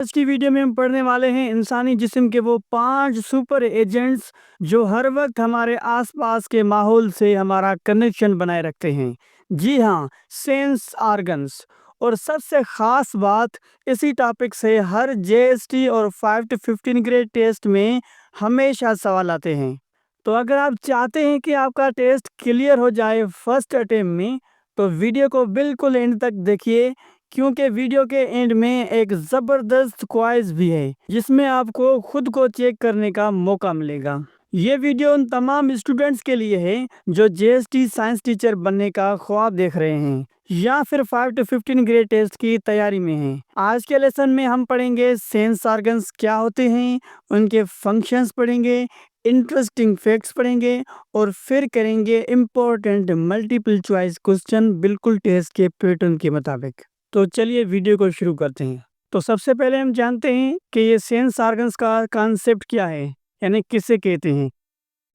आज की वीडियो में हम पढ़ने वाले हैं इंसानी जिस्म के वो 5 सुपर एजेंट्स जो हर वक्त हमारे आसपास के माहौल से हमारा कनेक्शन बनाए रखते हैं। जी हाँ, सेंस ऑर्गन्स। और सबसे ख़ास बात इसी टॉपिक से हर जेएसटी और 5 to 15 ग्रेड टेस्ट में हमेशा सवाल आते हैं। तो अगर आप चाहते हैं कि आपका टेस्ट क्लियर हो जाए फर्स्ट अटेम्प्ट में, तो वीडियो को बिल्कुल एंड तक देखिए, क्योंकि वीडियो के एंड में एक ज़बरदस्त क्विज भी है जिसमें आपको खुद को चेक करने का मौका मिलेगा। ये वीडियो उन तमाम स्टूडेंट्स के लिए है जो जेएसटी साइंस टीचर बनने का ख्वाब देख रहे हैं या फिर 5 to 15 ग्रेड टेस्ट की तैयारी में हैं। आज के लेसन में हम पढ़ेंगे सेंस ऑर्गन्स क्या होते हैं, उनके फंक्शंस पढ़ेंगे, इंटरेस्टिंग फैक्ट्स पढ़ेंगे और फिर करेंगे इम्पोर्टेंट मल्टीपल चॉइस क्वेश्चन बिल्कुल टेस्ट के पैटर्न के मुताबिक। तो चलिए वीडियो को शुरू करते हैं। तो सबसे पहले हम जानते हैं कि ये सेंस ऑर्गन्स का कॉन्सेप्ट क्या है, यानी किसे कहते हैं।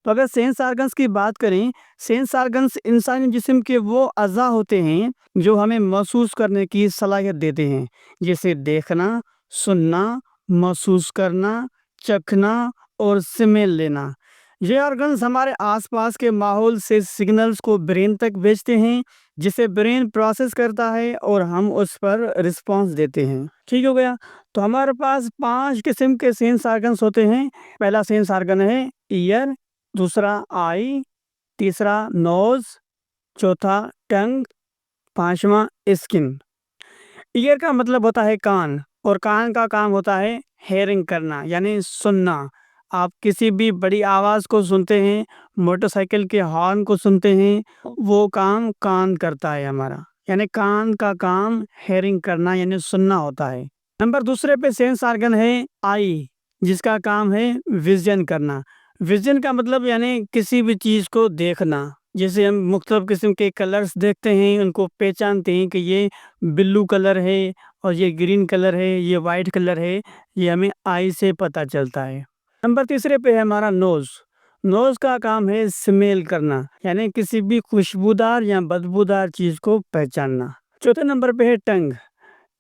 तो अगर सेंस ऑर्गन्स की बात करें, सेंस ऑर्गन्स इंसानी जिस्म के वो अज़ा होते हैं जो हमें महसूस करने की सलाहियत देते हैं, जैसे देखना, सुनना, महसूस करना, चखना और स्मेल लेना। ये ऑर्गन्स हमारे आसपास के माहौल से सिग्नल्स को ब्रेन तक भेजते हैं, जिसे ब्रेन प्रोसेस करता है और हम उस पर रिस्पॉन्स देते हैं। ठीक हो गया। तो हमारे पास 5 किस्म के सेंस ऑर्गन्स होते हैं। पहला सेंस ऑर्गन है ईयर, दूसरा आई, तीसरा नोज, चौथा टंग, पांचवा स्किन। ईयर का मतलब होता है कान, और कान का काम होता है हेयरिंग करना, यानी सुनना। आप किसी भी बड़ी आवाज़ को सुनते हैं, मोटरसाइकिल के हॉर्न को सुनते हैं, वो काम कान करता है हमारा, यानी कान का काम हेयरिंग करना यानी सुनना होता है। नंबर दूसरे पे सेंस ऑर्गन है आई, जिसका काम है विजन करना। विजन का मतलब यानी किसी भी चीज़ को देखना। जैसे हम मुख्तलिफ किस्म के कलर्स देखते हैं, उनको पहचानते हैं कि ये ब्लू कलर है और ये ग्रीन कलर है, ये वाइट कलर है, ये हमें आई से पता चलता है। नंबर तीसरे पे है हमारा नोज़। नोज़ का काम है स्मेल करना, यानी किसी भी खुशबूदार या बदबूदार चीज़ को पहचानना। चौथे नंबर पे है टंग।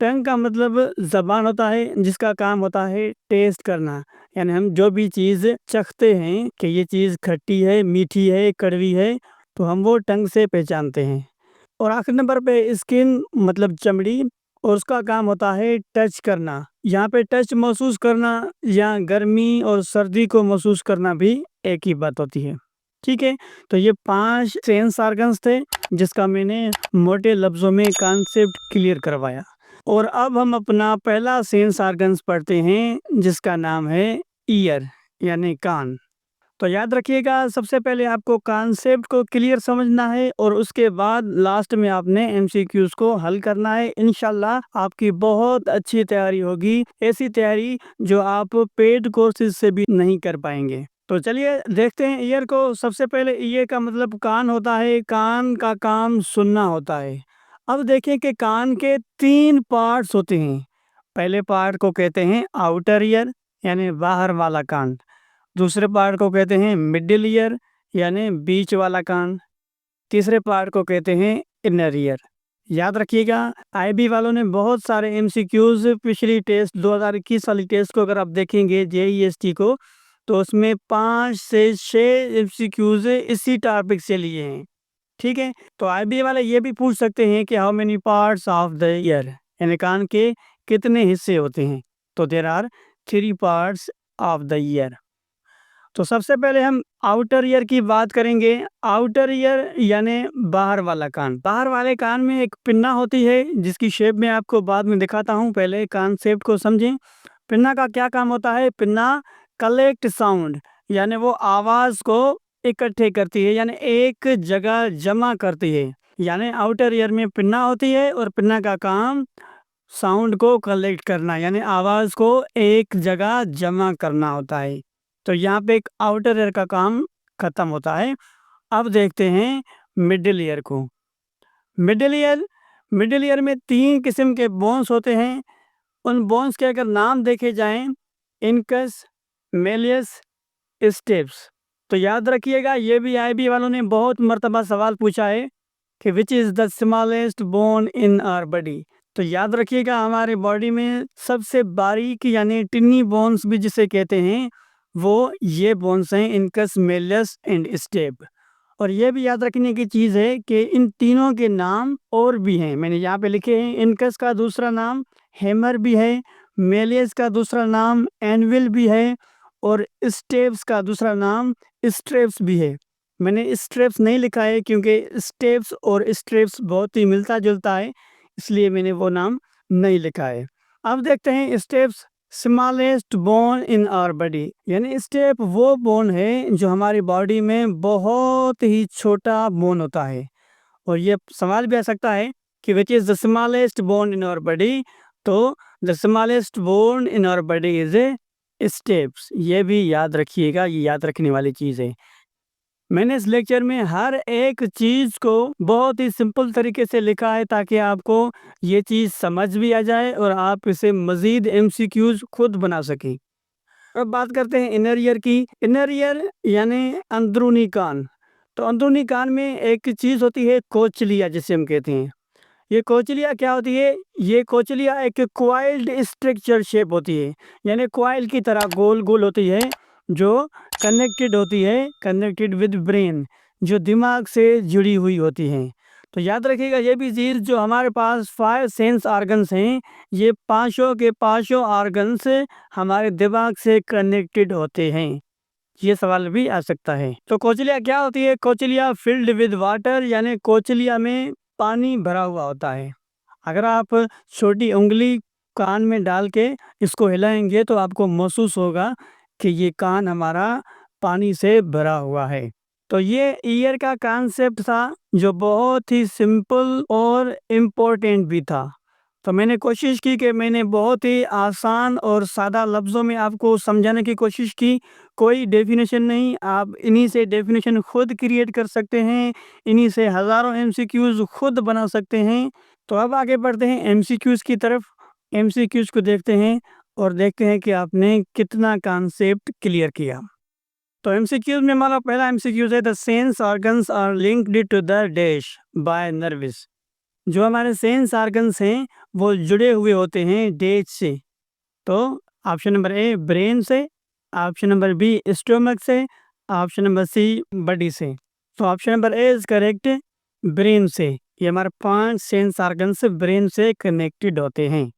टंग का मतलब ज़बान होता है, जिसका काम होता है टेस्ट करना, यानी हम जो भी चीज़ चखते हैं कि ये चीज़ खट्टी है, मीठी है, कड़वी है, तो हम वो टंग से पहचानते हैं। और आखिरी नंबर पे स्किन मतलब चमड़ी, और उसका काम होता है टच करना। यहाँ पे टच महसूस करना या गर्मी और सर्दी को महसूस करना भी एक ही बात होती है। ठीक है। तो ये 5 सेंस ऑर्गन्स थे जिसका मैंने मोटे लफ्ज़ों में कॉन्सेप्ट क्लियर करवाया। और अब हम अपना पहला सेंस ऑर्गन्स पढ़ते हैं जिसका नाम है ईयर, यानी कान। तो याद रखिएगा, सबसे पहले आपको कॉन्सेप्ट को क्लियर समझना है और उसके बाद लास्ट में आपने एमसीक्यूज को हल करना है। इंशाल्लाह आपकी बहुत अच्छी तैयारी होगी, ऐसी तैयारी जो आप पेड कोर्सेज से भी नहीं कर पाएंगे। तो चलिए देखते हैं ईयर को। सबसे पहले ईयर का मतलब कान होता है, कान का काम सुनना होता है। अब देखें कि कान के 3 पार्ट्स होते हैं। पहले पार्ट को कहते हैं आउटर ईयर, यानी बाहर वाला कान। दूसरे पार्ट को कहते हैं मिडिल ईयर, यानी बीच वाला कान। तीसरे पार्ट को कहते हैं इनर ईयर। याद रखिएगा, आईबी वालों ने बहुत सारे एमसीक्यूज पिछली टेस्ट 2021 वाली टेस्ट को अगर आप देखेंगे जेईएसटी को, तो उसमें 5 से 6 एमसीक्यूज इसी टॉपिक से लिए हैं। ठीक है। तो आईबी वाले ये भी पूछ सकते हैं कि how many parts of the ear, यानी कान के कितने हिस्से होते हैं। तो there are 3 parts of the ear. तो सबसे पहले हम आउटर ईयर की बात करेंगे। आउटर ईयर यानी बाहर वाला कान। बाहर वाले कान में एक पिन्ना होती है जिसकी शेप मैं आपको बाद में दिखाता हूँ, पहले कॉन्सेप्ट को समझें। पिन्ना का क्या काम होता है? पिन्ना कलेक्ट साउंड, यानी वो आवाज़ को इकट्ठे करती है, यानी एक जगह जमा करती है। यानी आउटर ईयर में पिन्ना होती है और पिन्ना का काम साउंड को कलेक्ट करना, यानी आवाज़ को एक जगह जमा करना होता है। तो यहाँ पे एक आउटर ईयर का काम खत्म होता है। अब देखते हैं मिडिल ईयर को। मिडिल ईयर में 3 किस्म के बोन्स होते हैं। उन बोन्स के अगर नाम देखे जाएं, इनकस, मेलियस, स्टेप्स। तो याद रखिएगा, ये भी आईबी वालों ने बहुत मर्तबा सवाल पूछा है कि which is the smallest bone in our body. तो याद रखिएगा हमारे बॉडी में सबसे बारीक यानी टिनी बोन्स भी जिसे कहते हैं वो ये बोन्स हैं, इनकस, मेलियस एंड स्टेप। और ये भी याद रखने की चीज़ है कि इन तीनों के नाम और भी हैं, मैंने यहाँ पे लिखे हैं। इनकस का दूसरा नाम हैमर भी है, मेलियस का दूसरा नाम एनविल भी है, और स्टेप्स का दूसरा नाम स्ट्रेप्स भी है। मैंने स्ट्रेप्स नहीं लिखा है क्योंकि स्टेप्स और स्ट्रेप्स बहुत ही मिलता जुलता है, इसलिए मैंने वो नाम नहीं लिखा है। अब देखते हैं stapes. Smallest bone in our body, यानी स्टेप वो बोन है जो हमारी बॉडी में बहुत ही छोटा बोन होता है। और ये सवाल भी आ सकता है कि which is the smallest bone in our body, तो the smallest bone in our body is a stapes. ये भी याद रखिएगा, ये याद रखने वाली चीज़ है। मैंने इस लेक्चर में हर एक चीज़ को बहुत ही सिंपल तरीके से लिखा है ताकि आपको ये चीज़ समझ भी आ जाए और आप इसे मज़ीद एमसीक्यूज खुद बना सकें। अब बात करते हैं इनर ईयर की। इनर ईयर यानी अंदरूनी कान। तो अंदरूनी कान में एक चीज़ होती है कोचलिया जिसे हम कहते हैं। ये कोचलिया क्या होती है? ये कोचलिया एक क्वाइल्ड स्ट्रक्चर शेप होती है, यानी क्वाइल की तरह गोल गोल होती है, जो कनेक्टेड होती है, कनेक्टेड विद ब्रेन, जो दिमाग से जुड़ी हुई होती हैं। तो याद रखिएगा ये भी चीज़, जो हमारे पास 5 सेंस ऑर्गन्स हैं, ये पाँचों के पाँचों ऑर्गन्स हमारे दिमाग से कनेक्टेड होते हैं। ये सवाल भी आ सकता है। तो कोचलिया क्या होती है? कोचलिया फिल्ड विद वाटर, यानी कोचलिया में पानी भरा हुआ होता है। अगर आप छोटी उंगली कान में डाल के इसको हिलाएंगे तो आपको महसूस होगा कि ये कान हमारा पानी से भरा हुआ है। तो ये ईयर का कॉन्सेप्ट था जो बहुत ही सिंपल और इम्पोर्टेंट भी था। तो मैंने कोशिश की कि मैंने बहुत ही आसान और सादा लफ्ज़ों में आपको समझाने की कोशिश की। कोई डेफिनेशन नहीं, आप इन्हीं से डेफिनेशन खुद क्रिएट कर सकते हैं, इन्हीं से हज़ारों एमसीक्यूज़ खुद बना सकते हैं। तो अब आगे बढ़ते हैं एमसीक्यूज़ की तरफ। एमसीक्यूज़ को देखते हैं और देखते हैं कि आपने कितना कॉन्सेप्ट क्लियर किया। तो एमसीक्यूज़ में हमारा पहला एमसीक्यूज़ है, the sense organs are linked to the dash by nerves. जो हमारे सेंस ऑर्गन्स हैं वो जुड़े हुए होते हैं डैश से। तो ऑप्शन नंबर ए ब्रेन से, ऑप्शन नंबर बी स्टोमक से, ऑप्शन नंबर सी बॉडी से। तो option number A is correct, brain से। ये हमारे 5 सेंस ऑर्गन्स ब्रेन से कनेक्टेड होते हैं।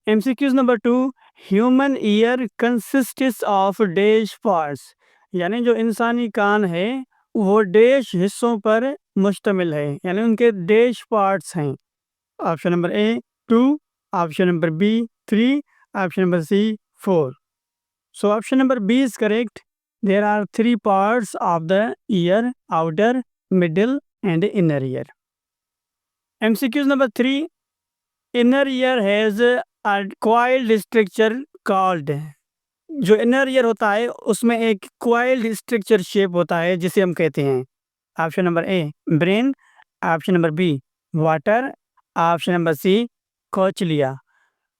MCQs number 2, human ear consists of dash parts, यानी जो इंसानी कान है वो डैश हिस्सों पर मुश्तमिल है, यानी उनके डैश पार्ट्स हैं। Option number A 2, option number B 3, option number C 4। So option number B is correct. There are 3 parts of the ear, outer, middle and inner ear. MCQs number 3, inner ear has a coiled structure called. जो inner ear होता है उसमें एक coiled structure shape होता है जिसे हम कहते हैं। Option number A brain, option number B water, option number C cochlea.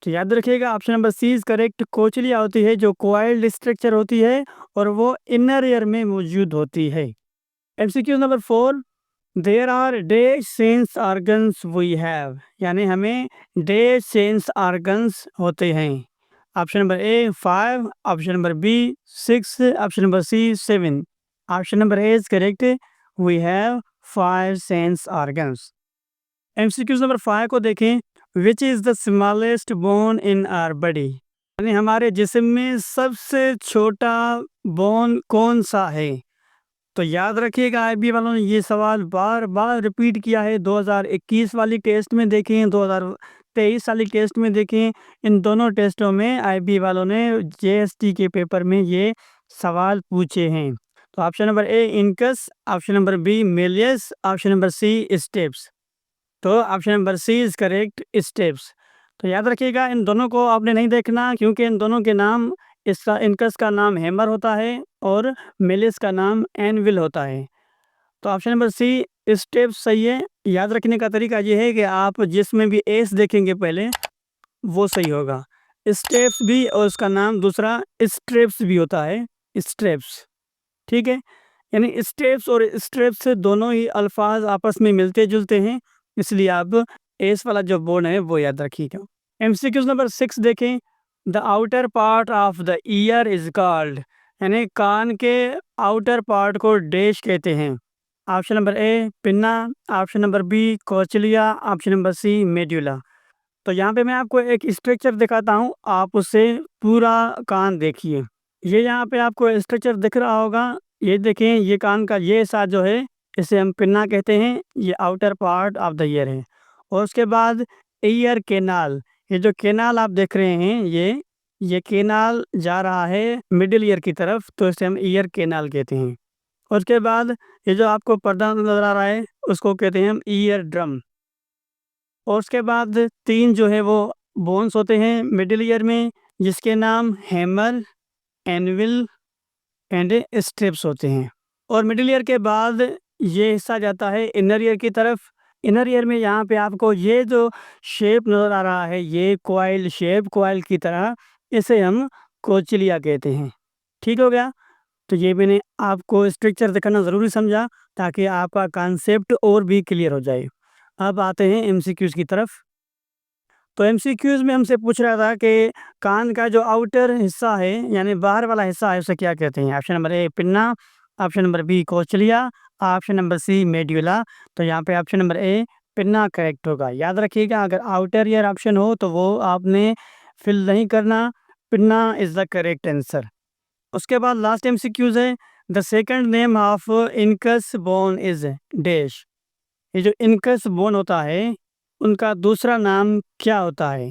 तो याद रखिएगा option number C is correct. Cochlea होती है जो कॉइल्ड स्ट्रक्चर होती है और वो इनर ईयर में मौजूद होती है। MCQ number 4, there are dash sense organs we have, यानी हमें डैश सेंस ऑर्गन्स होते हैं। Option number A 5, option number B 6, option number C 7। Option number A is correct, we have 5 sense organs. MCQs number 5 को देखें। Which is the smallest bone in our body, यानी हमारे जिस्म में सबसे छोटा बोन कौन सा है? तो याद रखिएगा आईबी वालों ने ये सवाल बार बार रिपीट किया है। 2021 वाली टेस्ट में देखें, 2023 वाली टेस्ट में देखें, इन दोनों टेस्टों में आईबी वालों ने जेएसटी के पेपर में ये सवाल पूछे हैं। तो option number A incus, option number B malleus, option number C stapes. तो option number C is correct, stapes. तो याद रखिएगा इन दोनों को आपने नहीं देखना क्योंकि इन दोनों के नाम, इसका इनकस का नाम हैमर होता है और मेलिस का नाम एनविल होता है। तो ऑप्शन नंबर सी स्टेप्स सही है। याद रखने का तरीका ये है कि आप जिसमें भी एस देखेंगे पहले वो सही होगा। स्टेप्स भी और उसका नाम दूसरा स्ट्रेप्स भी होता है, स्ट्रेप्स। ठीक है, यानी स्टेप्स और स्ट्रेप्स दोनों ही अल्फाज आपस में मिलते जुलते हैं, इसलिए आप एस वाला जो बोन है वो याद रखिएगा। एमसीक्यूज नंबर 6 देखें। The outer part of the ear is called, यानी कान के आउटर पार्ट को डैश कहते हैं। Option number A pinna, option number B cochlea, option number C medulla. तो यहाँ पे मैं आपको एक स्ट्रक्चर दिखाता हूँ, आप उससे पूरा कान देखिए। ये यहाँ पे आपको स्ट्रक्चर दिख रहा होगा, ये देखें, ये कान का ये हिस्सा जो है इसे हम पिन्ना कहते हैं, ये outer part of the year है। और उसके बाद ईयर केनाल, ये जो केनाल आप देख रहे हैं ये केनाल जा रहा है मिडिल ईयर की तरफ, तो इसे हम ईयर केनाल कहते हैं। उसके बाद ये जो आपको पर्दा नजर आ रहा है उसको कहते हैं हम ईयर ड्रम। और उसके बाद 3 जो है वो बोन्स होते हैं मिडिल ईयर में, जिसके नाम हैमर, एनविल एंड स्ट्रिप्स होते हैं। और मिडिल ईयर के बाद ये हिस्सा जाता है इनर ईयर की तरफ। इनर ईयर में यहाँ पे आपको ये जो शेप नज़र आ रहा है, ये कॉइल शेप, कॉइल की तरह, इसे हम कोचिलिया कहते हैं। ठीक हो गया। तो ये मैंने आपको स्ट्रक्चर दिखाना ज़रूरी समझा ताकि आपका कॉन्सेप्ट और भी क्लियर हो जाए। अब आते हैं एमसीक्यूज़ की तरफ। तो एमसीक्यूज़ में हमसे पूछ रहा था कि कान का जो आउटर हिस्सा है यानी बाहर वाला हिस्सा है उसे क्या कहते हैं। Option number A pinna, option number B cochlea, option number C medulla. तो यहाँ पे option number A pinna correct होगा। याद रखिएगा, अगर आउटर ईयर ऑप्शन हो तो वो आपने फिल नहीं करना, pinna is the correct answer. उसके बाद लास्ट एमसीक्यूज़ है। The second name of incus bone is dash. ये जो इनकस बोन होता है उनका दूसरा नाम क्या होता है।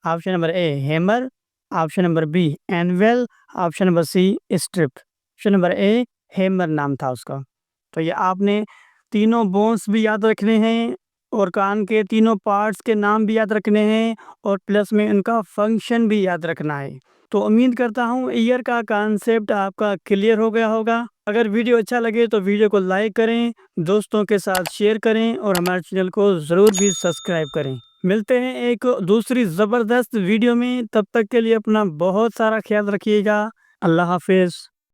Option number A hammer, option number B anvil, option number C stirrup. Option number A hammer नाम था उसका। तो ये आपने तीनों बोन्स भी याद रखने हैं और कान के तीनों पार्ट्स के नाम भी याद रखने हैं और प्लस में उनका फंक्शन भी याद रखना है। तो उम्मीद करता हूँ ईयर का कॉन्सेप्ट आपका क्लियर हो गया होगा। अगर वीडियो अच्छा लगे तो वीडियो को लाइक करें, दोस्तों के साथ शेयर करें और हमारे चैनल को ज़रूर भी सब्सक्राइब करें। मिलते हैं एक दूसरी ज़बरदस्त वीडियो में, तब तक के लिए अपना बहुत सारा ख्याल रखिएगा। अल्लाह हाफिज़।